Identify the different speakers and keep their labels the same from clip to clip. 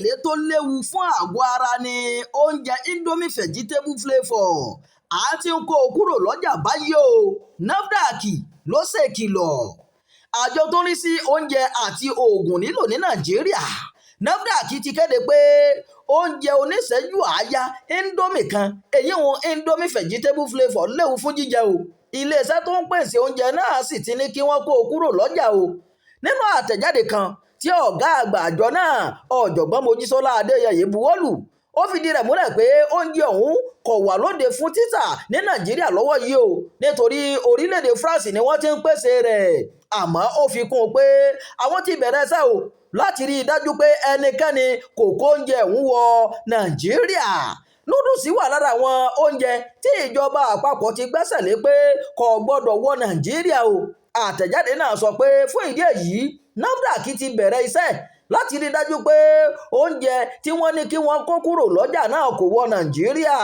Speaker 1: májèlé tó léwu fún àgọ́ ara ni oúnjẹ Indomie vegetable flavour àti ń kó o kúrò lọ́jà báyìí o NAFDAC ló ṣèkìlọ̀. Àjọ tó ń rí sí oúnjẹ àti oògùn lílò ní Nàìjíríà NAFDAC ti kéde pé oúnjẹ oníṣẹ́jú àáyá Indomie kan èyí wọn Indomie vegetable flavour léwu fún jíjẹ o. Iléeṣẹ́ tó ń pèsè oúnjẹ náà sì ti ní kí wọ́n kó o kúrò lọ́jà o. Nínú àtẹ̀jáde kan tí ọ̀gá àgbà àjọ náà ọ̀jọ̀gbọ́n Mojísọ́lá Adéyẹyè buwọ́lù, ó fìdí rẹ̀ múlẹ̀ pé oúnjẹ ọ̀hún kò wà lóde fún títà ní Nàìjíríà lọ́wọ́ yìí o nítorí orílẹ̀-èdè France ni wọ́n ti ń pèsè rẹ̀. Àmọ́ ó fi kún un pé àwọn ti bẹ̀rẹ̀ iṣẹ́ o láti rí i dájú pé ẹnikẹ́ni kò kó oúnjẹ ọ̀hún wọ Nàìjíríà. Núdùsì wà lára àwọn oúnjẹ tí ìjọba àpapọ̀ ti gbẹ́sẹ̀ lé pé kò gbọ́dọ̀ wọ Nàìjíríà o. Àtẹ̀jáde náà sọ pé fún ìdí èyí NAFDAC ti bẹ̀rẹ̀ iṣẹ́ láti rí i dájú pé oúnjẹ tí wọ́n ní kí wọ́n kó kúrò lọ́jà náà kò wọ Nàìjíríà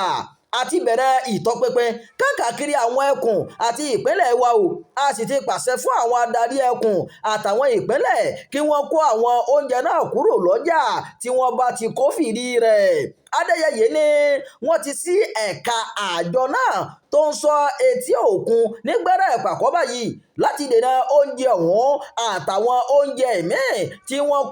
Speaker 1: àti bẹ̀rẹ̀ ìtọpinpin káàkiri àwọn ẹkùn àti ìpínlẹ̀ wa o. A sì ti pàṣẹ fún àwọn adarí ẹkùn àtàwọn ìpínlẹ̀ kí wọ́n kó àwọn oúnjẹ náà kúrò lọ́jà tí wọ́n bá ti kófìrí rẹ̀. Adéyẹyè ní wọ́n ti ṣí ẹ̀ka àjọ náà tó ń ṣọ́ etí òkun nígbẹ̀rẹ̀ ìpàkọ́ báyìí láti dènà oúnjẹ ọ̀hún àtàwọn oúnjẹ míì tí wọ́n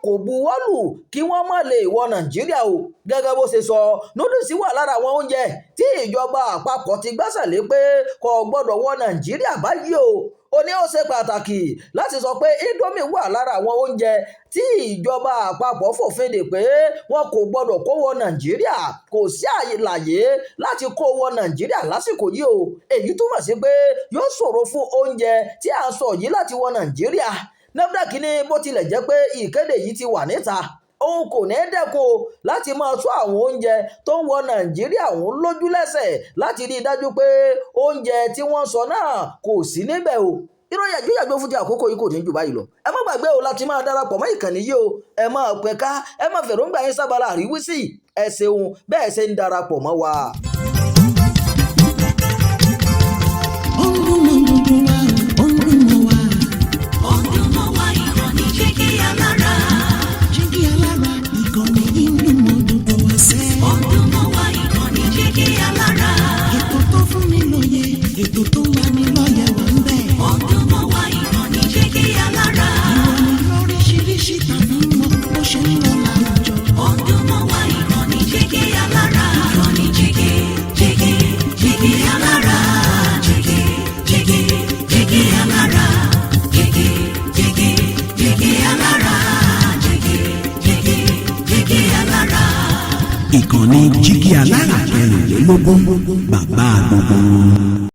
Speaker 1: kò buwọ́lù kí wọ́n má lè wọ Nàìjíríà o. Gẹ́gẹ́ bó ṣe sọ, núdùsì wà lára àwọn oúnjẹ tí ìjọba àpapọ̀ ti gbẹ́sẹ̀ lé pé kò gbọ́dọ̀ wọ Nàìjíríà báyìí o. Ó ní ó ṣe pàtàkì láti sọ pé Indomie wà lára àwọn oúnjẹ tí ìjọba àpapọ̀ fòfin dè pé wọn kò gbọdọ̀ kó wọ Nàìjíríà. Kò sí àyè láti kó wọ Nàìjíríà lásìkò yìí o. Èyí túmọ̀ sí pé yóò ṣòro fún oúnjẹ tí a sọ yìí láti wọ Nàìjíríà. NAFDAC ní bó tilẹ̀ jẹ́ pé ìkéde yìí ti wà níta, òun kò ní dẹ́kun láti máa tú àwọn oúnjẹ tó ń wọ Nàìjíríà òun lójúlẹ́sẹ̀ láti rí i dájú pé oúnjẹ tí wọ́n sọ náà kò sí níbẹ̀ o. Ìròyìn àjọyàgbé fún ti àkókò yìí kò ní jù báyìí lọ. Ẹ má gbàgbé o láti máa darapọ̀ mọ́ ìkànnì yìí o. Ẹ máa pẹ̀ka, ẹ máa fèròǹgbà yín sábàlá àríwísí. Ẹ ṣeun bẹ́ẹ̀ ṣe ń darapọ̀ mọ́ wa.
Speaker 2: Ìkànnì Jígí Alára 24 bàbá gbogbo.